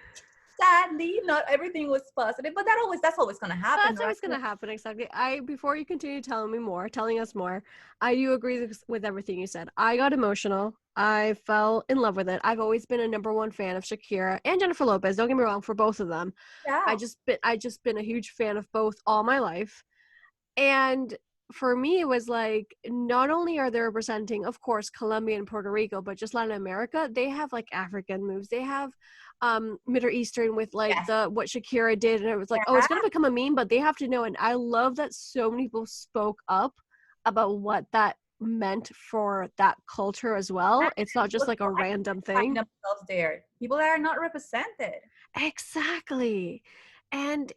Sadly, not everything was positive, but that's always going to happen. That's always going to happen. Exactly. Before you continue telling us more, I do agree with everything you said. I got emotional. I fell in love with it. I've always been a #1 fan of Shakira and Jennifer Lopez. Don't get me wrong, for both of them. Yeah. I just been a huge fan of both all my life. And for me, it was like, not only are they representing, of course, Colombia and Puerto Rico, but just Latin America, they have like African moves. They have Middle Eastern with like what Shakira did, and it was like, oh, it's gonna become a meme, but they have to know. And I love that so many people spoke up about what that meant for that culture as well. It's not just like a random thing. Themselves there, people that are not represented. Exactly. And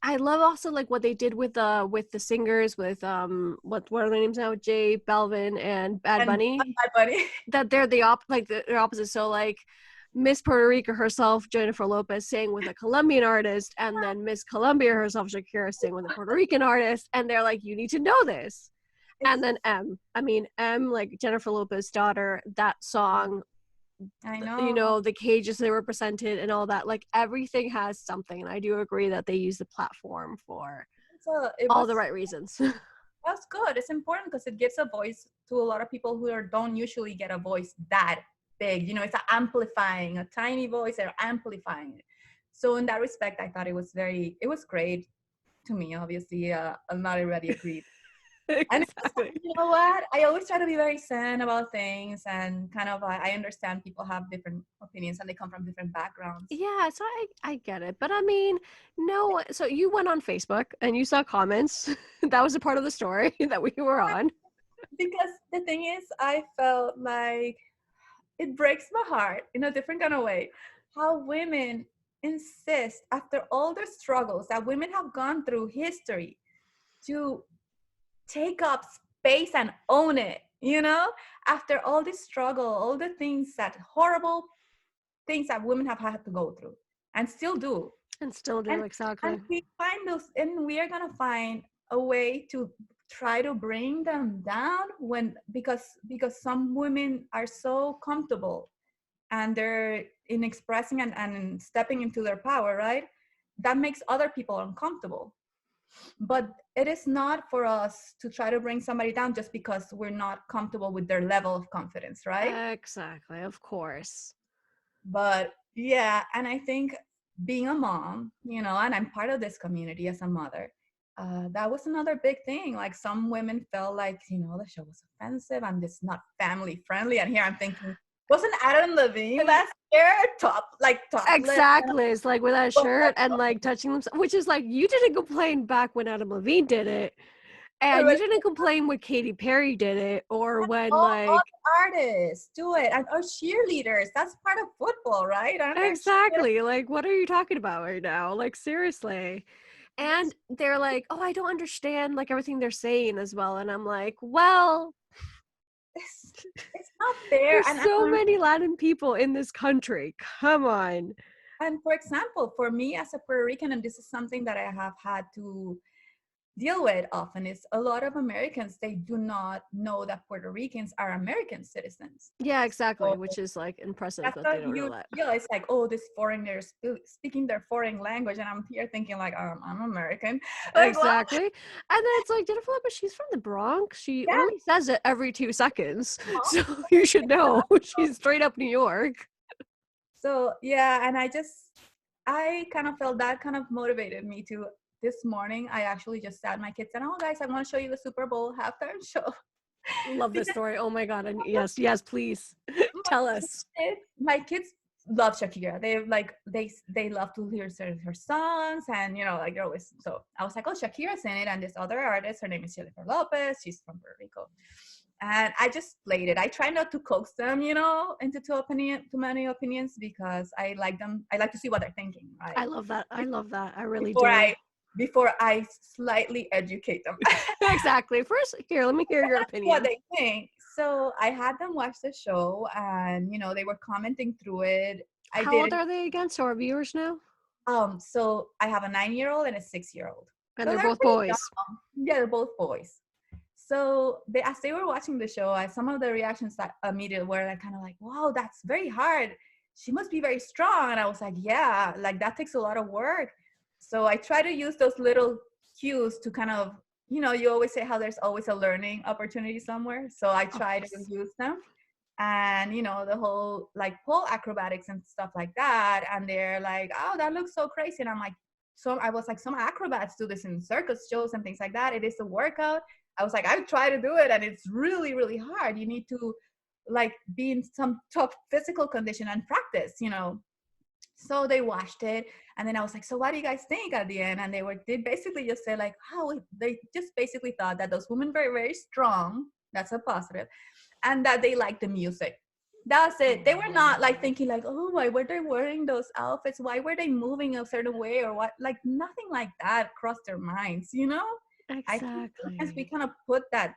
I love also like what they did with the singers, with what are their names now? J Balvin and Bad Bunny. That they're they're opposite. So like Miss Puerto Rico herself, Jennifer Lopez, sang with a Colombian artist, and then Miss Colombia herself, Shakira, sang with a Puerto Rican artist, and they're like, you need to know this. And then M, like Jennifer Lopez's daughter, that song, I know, the cages they were presented and all that, like everything has something. And I do agree that they use the platform for all the right reasons. That's good. It's important because it gives a voice to a lot of people who don't usually get a voice that big. It's amplifying a tiny voice, they're amplifying it. So in that respect, I thought it was great to me. Obviously, not everybody agreed. Exactly. And you know what? I always try to be very zen about things, and kind of I understand people have different opinions and they come from different backgrounds. Yeah, so I get it. But no, so you went on Facebook and you saw comments. That was a part of the story that we were on. Because the thing is, I felt like it breaks my heart in a different kind of way how women insist, after all the struggles that women have gone through history, to take up space and own it, after all this struggle, all the horrible things that women have had to go through and still do. Exactly. And we are going to find a way to try to bring them down because some women are so comfortable and they're in expressing and stepping into their power, right? That makes other people uncomfortable. But it is not for us to try to bring somebody down just because we're not comfortable with their level of confidence, right? Exactly, of course. But yeah, and I think being a mom, and I'm part of this community as a mother, that was another big thing. Like some women felt like, the show was offensive and it's not family friendly. And here I'm thinking, wasn't Adam Levine last year topless? Exactly. It's like with that shirt and like touching them, which is like you didn't complain back when Adam Levine did it. And you didn't complain when Katy Perry did it or when All like artists do it, and or cheerleaders. That's part of football, right? Aren't there exactly. Like what are you talking about right now? Like seriously. And they're like, "Oh, I don't understand like everything they're saying as well." And I'm like, "Well, it's not fair." there's so many Latin people in this country. Come on. And for example, for me as a Puerto Rican, and this is something that I have had to deal with often, is a lot of Americans, they do not know that Puerto Ricans are American citizens. Yeah, exactly, So which is like impressive that's that how they don't know you that. realize, like, oh, this foreigner speaking their foreign language, and I'm here thinking like, I'm American. Like, what? Exactly. And then it's like Jennifer Lopez, she's from the Bronx. She Yeah. only says it every 2 seconds. So you should know she's straight up New York. So yeah, and I kind of felt that kind of motivated me to. This morning, I actually just sat my kids and, oh guys, I want to show you the Super Bowl halftime show. Love this Because story. Oh my god. And yes, please. Tell us. my kids love Shakira. They love to hear her songs, and like they're always. So I was like, oh, Shakira's in it, and this other artist, her name is Jennifer Lopez. She's from Puerto Rico, and I just played it. I try not to coax them, into too many opinions, because I like them. I like to see what they're thinking, right? I love that. I really before do. before I slightly educate them. Exactly. First, here, let me hear your opinion. What they think. So I had them watch the show, and they were commenting through it. How old are they again? So our viewers know? So I have a 9-year-old and a 6-year-old. And So they're they're both pretty boys. young. Yeah, they're both boys. So as they were watching the show, some of the reactions that immediately were like, kind of like, wow, that's very hard. She must be very strong. And I was like, yeah, like that takes a lot of work. So I try to use those little cues to kind of, you always say how there's always a learning opportunity somewhere. So I try to use them. And the whole like pole acrobatics and stuff like that, and they're like, oh, that looks so crazy. And I'm like, so I was like, some acrobats do this in circus shows and things like that. It is a workout. I was like, I try to do it, and it's really, really hard. You need to like be in some tough physical condition and practice. So they watched it, and then I was like, so what do you guys think at the end? And they basically just said like, oh, they just basically thought that those women were very strong. That's a positive. And that they liked the music. That's it. They were not like thinking like, oh, why were they wearing those outfits? Why were they moving a certain way or what? Like nothing like that crossed their minds, I think sometimes we Exactly. kind of put that,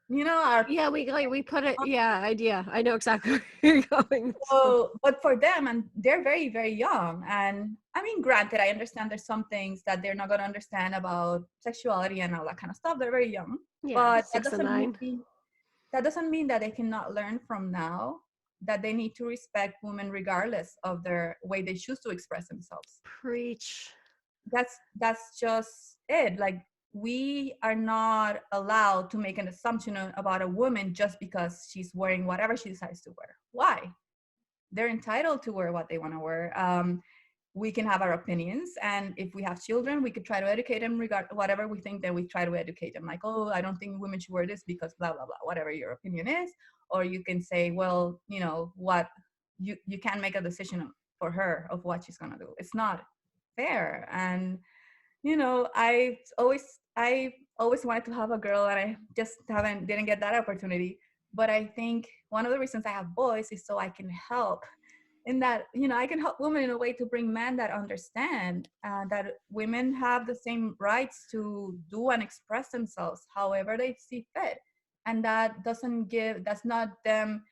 Yeah, we put it. Yeah, idea. I know exactly where you're going. so, but for them, and they're very, very young. And I mean, granted, I understand there's some things that they're not going to understand about sexuality and all that kind of stuff. They're very young, Yeah, but 6 and 9. that doesn't mean that they cannot learn from now, that they need to respect women regardless of their way they choose to express themselves. Preach. That's just it. Like, we are not allowed to make an assumption about a woman just because she's wearing whatever she decides to wear. Why? They're entitled to wear what they want to wear. We can have our opinions, and if we have children, we could try to educate them regard whatever we think, that we try to educate them, like, oh, I don't think women should wear this because blah blah blah, whatever your opinion is. Or you can say, well, what, you can make a decision for her of what she's going to do. It's not fair. And I always wanted to have a girl, and I just didn't get that opportunity. But I think one of the reasons I have boys is so I can help in that, I can help women in a way to bring men that understand that women have the same rights to do and express themselves however they see fit. And that's not them.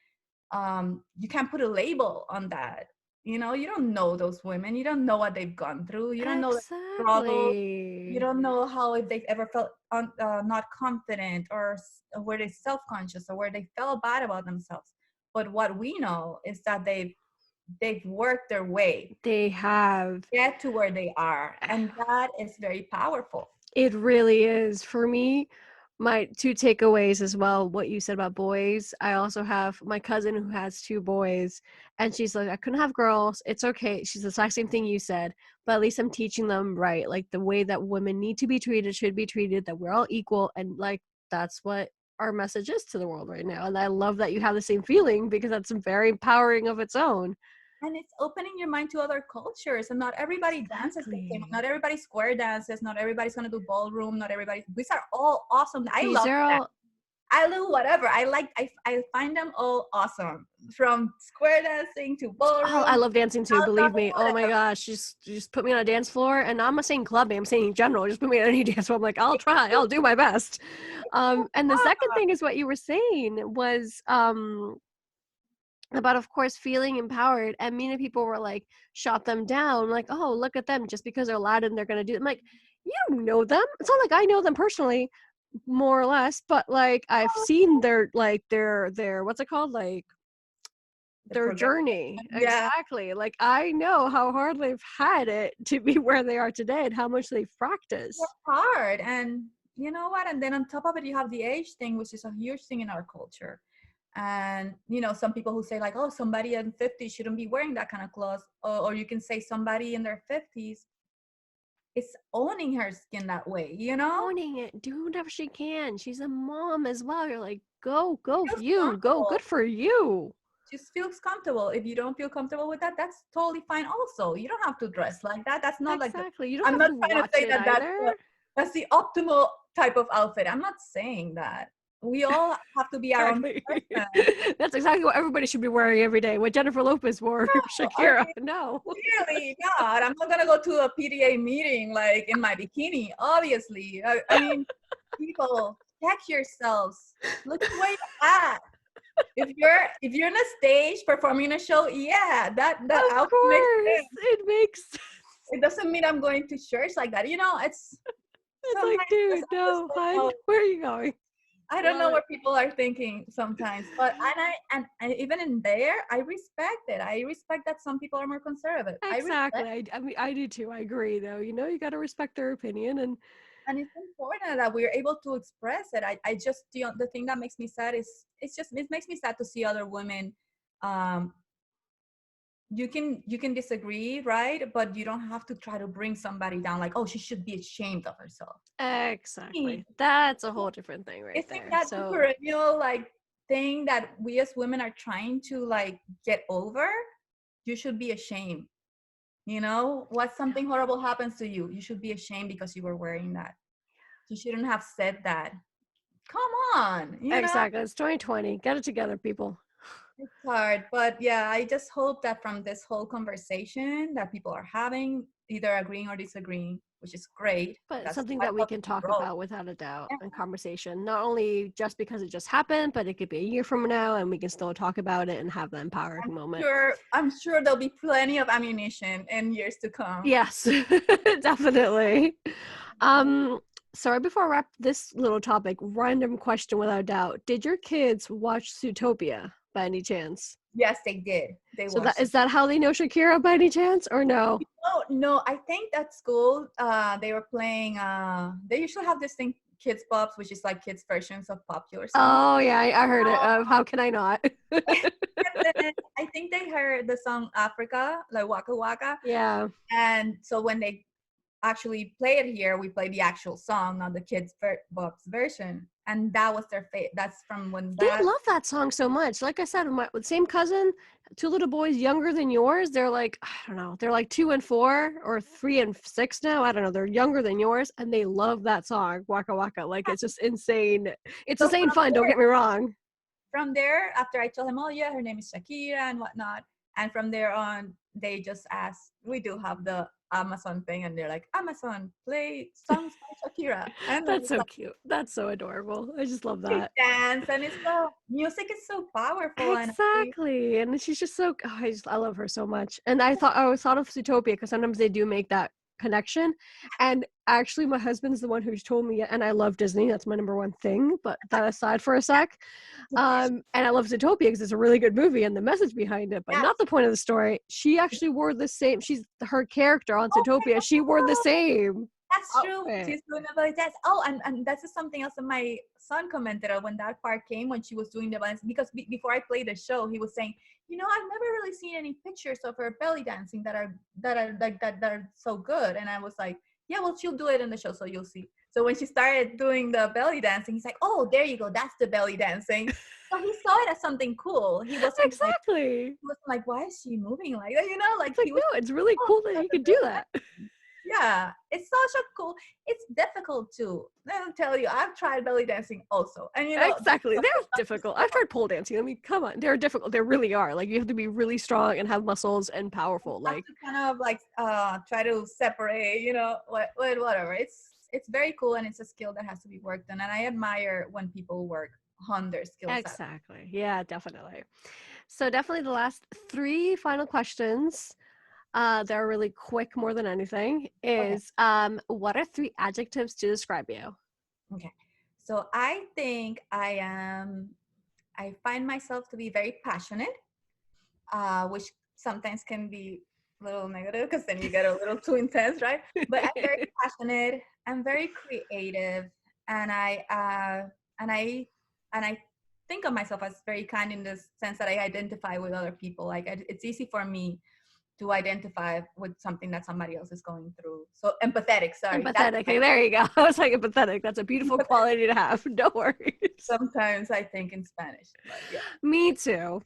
You can't put a label on that. You know, you don't know those women. You don't know what they've gone through. You don't know the struggle. You Exactly. don't know how, if they've ever felt not confident, or were they self-conscious, or where they felt bad about themselves. But what we know is that they've worked their way They have. get to where they are, and that is very powerful. It really is. For me, my two takeaways as well, what you said about boys. I also have my cousin who has two boys, and she's like, I couldn't have girls. It's okay. She's the exact same thing you said, but at least I'm teaching them right. Like the way that women need to be treated should be treated, that we're all equal. And like, that's what our message is to the world right now. And I love that you have the same feeling, because that's very empowering of its own. And it's opening your mind to other cultures, and not everybody dances the same. Exactly. Not everybody square dances. Not everybody's going to do ballroom. Not everybody, these are all awesome. I These love are that. all I love whatever. I find them all awesome, from square dancing to Oh, I ballroom, love dancing too, believe outside, me. Oh my whatever. gosh, just put me on a dance floor, and I'm not saying clubbing, I'm saying in general. Just put me on any dance floor. I'm like, I'll try, I'll do my best. And the second thing is what you were saying was about, of course, feeling empowered, and many people were like, shot them down, like, oh, look at them, just because they're loud and they're gonna do it. I'm like, you don't know them. It's not like I know them personally, more or less, but like I've seen their what's it called, like The their progression. journey. Yeah, Exactly. Like I know how hard they've had it to be where they are today, and how much they've work practiced. hard. And you know what? And then on top of it, you have the age thing, which is a huge thing in our culture. And some people who say like, oh, somebody in 50 shouldn't be wearing that kind of clothes, or you can say somebody in their 50s is owning her skin that way, Owning it, do whatever she can. She's a mom as well. You're like, go feels you, go, comfortable. good for you. Just feels comfortable. If you don't feel comfortable with that, that's totally fine also. You don't have to dress like that. That's not like Exactly. You don't I'm have not to trying to watch say it that either. that's the optimal type of outfit. I'm not saying that. We all have to be our own Exactly. person. That's exactly what everybody should be wearing every day. What Jennifer Lopez wore, No, I Shakira. mean, No. clearly not. I'm not gonna go to a PDA meeting like in my bikini. Obviously, I mean, people, check yourselves. Look at where you're at. If you're on a stage performing a show, yeah, that Of outfit makes course. sense. It makes It doesn't mean I'm going to church like that. It's It's sometimes like, dude, I just no, don't hun, know. where are you going? I don't know Love it. what people are thinking sometimes, but and even in there, I respect it. I respect that some people are more conservative. I Exactly. respect, I mean, I do too. I agree, though. You got to respect their opinion. And and it's important that we're able to express it. I just the thing that makes me sad is it makes me sad to see other women. Um, you can disagree, right? But you don't have to try to bring somebody down like, oh, she should be ashamed of herself. exactly. That's a whole different thing right Isn't there. that the So, perennial like thing that we as women are trying to like get over? You should be ashamed. What something horrible happens to you, you should be ashamed because you were wearing that. You shouldn't have said that. Come on. exactly. It's 2020. Get it together, people. It's hard, but yeah, I just hope that from this whole conversation that people are having, either agreeing or disagreeing, which is great. But That's something what that we can helps you talk grow. about without a doubt Yeah, in conversation. Not only just because it just happened, but it could be a year from now, and we can still talk about it and have the empowering moment. I'm sure there'll be plenty of ammunition in years to come. Yes, definitely. Um, Sorry, before I wrap this little topic, random question without a doubt. Did your kids watch Zootopia by any chance? Yes, they did. They So that watched it. is that how they know Shakira by any chance, or no? Oh no, I think at school they were playing. They usually have this thing, Kids Pops, which is like kids versions of popular songs. Oh yeah, I heard it. How can I not? And then I think they heard the song Africa, like Waka Waka. Yeah. And so when they actually play it here, we play the actual song, not the Kids Pops version. And that was their that's from when They that. love that song so much. Like I said, my same cousin, two little boys younger than yours. They're like, I don't know, they're like 2 and 4 or 3 and 6 now. I don't know. They're younger than yours, and they love that song, Waka Waka. Like it's just insane. It's So insane fun. Don't get me wrong. from there, after I told him, oh yeah, her name is Shakira and whatnot, And from there on, they just ask, we do have the Amazon thing, and they're like, Amazon, play songs by Shakira. And then That's so cute. That's so adorable. I just love we that. dance, and it's so, music is so powerful. And Exactly. And she's just so, I love her so much. And I always thought of Zootopia because sometimes they do make that connection. And actually my husband's the one who's told me, and I love Disney, that's my number one thing, but that aside for a sec. And I love Zootopia because it's a really good movie and the message behind it, but yes. not the point of the story. She actually wore the same, her character on Zootopia, she wore the same. That's true. She's doing the belly dance. Oh, and that's just something else that my son commented on when that part came, when she was doing the belly dance. Because before I played the show, he was saying, I've never really seen any pictures of her belly dancing that are like that are so good. And I was like, yeah, well, she'll do it in the show, so you'll see. So when she started doing the belly dancing, he's like, oh, there you go, that's the belly dancing. So he saw it as something cool. He wasn't like, why is she moving like that? Like he was, no, it's really cool that you could do that. Yeah, it's such a cool. It's difficult too. Let me tell you, I've tried belly dancing also, and exactly, they're difficult. I've tried pole dancing. I mean, come on, they're difficult. They really are. Like you have to be really strong and have muscles and powerful. You have to kind of like try to separate, whatever. It's very cool, and it's a skill that has to be worked on. And I admire when people work on their skill set. Exactly. Yeah, definitely. So definitely the last 3 final questions. They're really quick more than anything, is what are 3 adjectives to describe you? Okay. So I think I find myself to be very passionate, which sometimes can be a little negative because then you get a little too intense, right? But I'm very passionate, I'm very creative, and I think of myself as very kind in the sense that I identify with other people. Like it's easy for me to identify with something that somebody else is going through. So empathetic, sorry. Empathetic. Okay, there you go. I was like empathetic. That's a beautiful quality to have. No worries. Sometimes I think in Spanish. But yeah. Me too.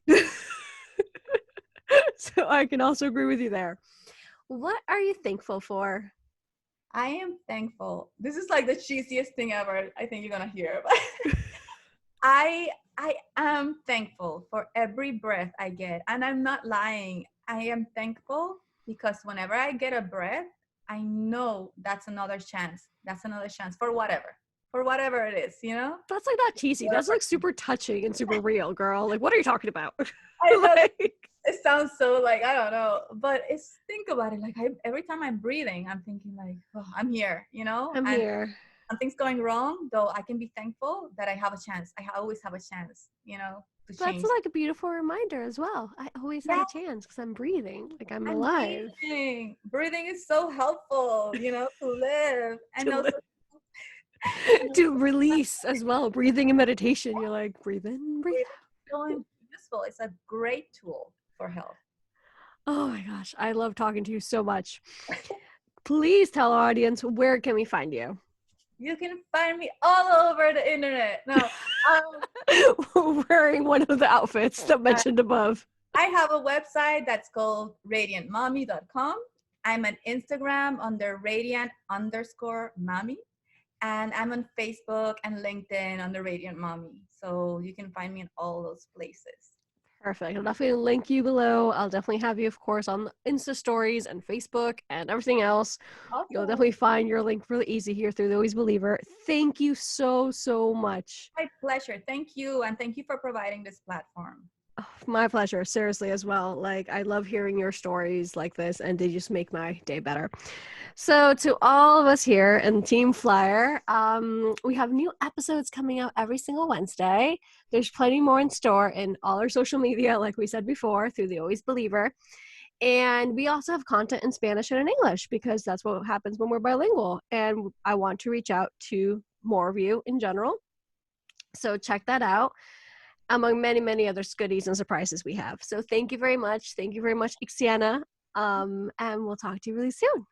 So I can also agree with you there. What are you thankful for? I am thankful. This is like the cheesiest thing ever I think you're going to hear. I am thankful for every breath I get. And I'm not lying. I am thankful because whenever I get a breath, I know that's another chance. That's another chance for whatever it is, That's like not cheesy. That's like super touching and super real, girl. Like, what are you talking about? I know, it sounds so like, I don't know, but think about it. Like every time I'm breathing, I'm thinking like, oh, I'm here, I'm here. Something's going wrong, though I can be thankful that I have a chance. I always have a chance, to change. That's like a beautiful reminder as well. I always have a chance because I'm breathing. Like I'm alive. Breathing is so helpful, to live. And also to release as well. Breathing and meditation. You're like, breathe in, breathe out. So useful. It's a great tool for health. Oh my gosh. I love talking to you so much. Please tell our audience, where can we find you? You can find me all over the internet. No, wearing one of the outfits that mentioned above. I have a website that's called radiantmami.com. I'm on Instagram under radiant_mami. And I'm on Facebook and LinkedIn under Radiant Mami. So you can find me in all those places. Perfect. I'll definitely link you below. I'll definitely have you, of course, on Insta stories and Facebook and everything else. Awesome. You'll definitely find your link really easy here through the Always Believer. Thank you so, so much. My pleasure. Thank you. And thank you for providing this platform. Oh, my pleasure. Seriously, as well. Like, I love hearing your stories like this, and they just make my day better. So to all of us here in Team Flyer, we have new episodes coming out every single Wednesday. There's plenty more in store in all our social media, like we said before, through the Always Believer. And we also have content in Spanish and in English because that's what happens when we're bilingual. And I want to reach out to more of you in general. So check that out, among many, many other goodies and surprises we have. So thank you very much. Thank you very much, Ixiana. And we'll talk to you really soon.